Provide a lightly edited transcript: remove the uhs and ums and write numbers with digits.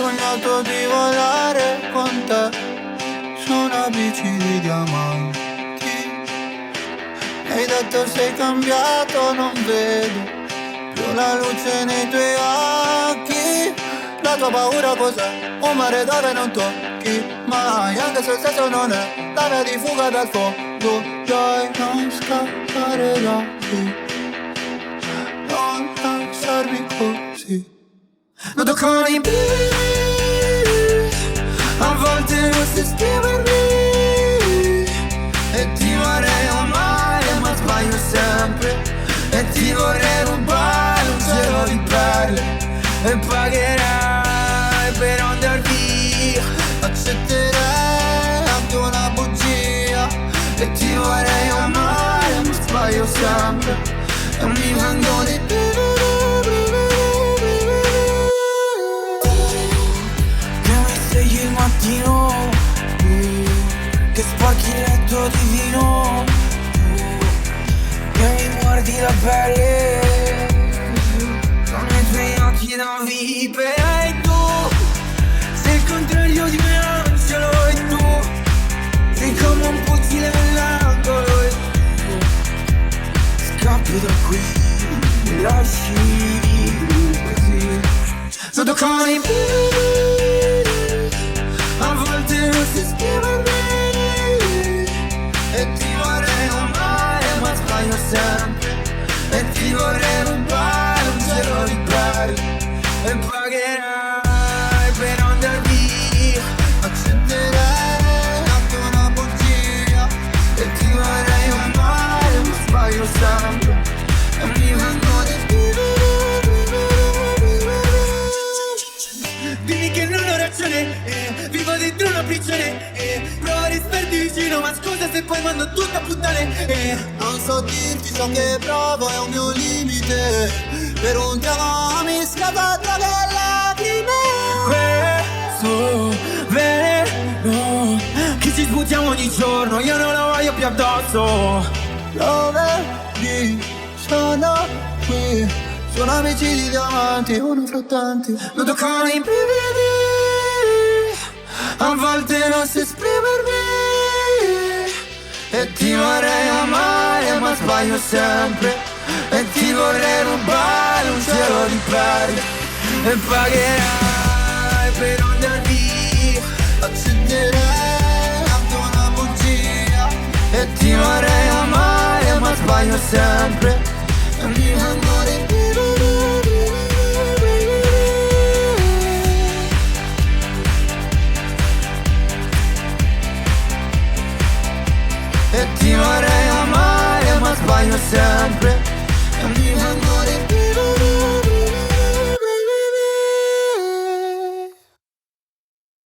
sognato di volare con te su una bici di diamanti. Mi hai detto sei cambiato, non vedo più la luce nei tuoi occhi. La tua paura cos'è? Un mare dove non tocchi mai, anche se il senso non è la via di fuga dal fuoco. Dai, non scappare da qui, non lasciarmi così. Noto con i brividi, a volte non si esprimermi, e ti vorrei amare ma sbaglio sempre, e ti vorrei rubare un cielo di perle, e pagherai per andar via, accetterei anche una bugia, e ti vorrei amare ma sbaglio sempre, e mi vengo di più. Il mattino, che sporchi il letto di vino, che mi guardi la pelle, con i tuoi occhi da vipera. E tu sei il contrario di me, angelo, e tu sei come un fucile nell'angolo, e tu scappi da qui, mi lasci così, sotto con i brividi. A volte non si scrivermi, e ti vorrei amare ma sbaglio sempre, e ti vorrei rubare un cielo di perle, e pagherai per andar via, accetterei anche una bugia, e ti vorrei amare ma sbaglio sempre, e mi vengo di più. Dimmi che non ho ragione, vivo dentro una prigione, provo a ristarti vicino, ma scusa se poi mando tutto a puttane, non so dirti ciò che provo, è un mio limite, per un ti amo mi scappa tra le lacrime. questo veleno che ci sputiamo ogni giorno, io non lo voglio più addosso. Lo vedi, sono qui, sono amici di diamanti, uno fra tanti. Noto con i brividi, a volte non si esprimermi, E ti vorrei amare ma sbaglio sempre, e ti vorrei rubare un cielo di perle, e pagherai per andar via, accetterei anche una bugia, e ti vorrei amare ma sbaglio sempre, e mi vengo di più. e ti vorrei amare ma sbaglio sempre, E mi vengo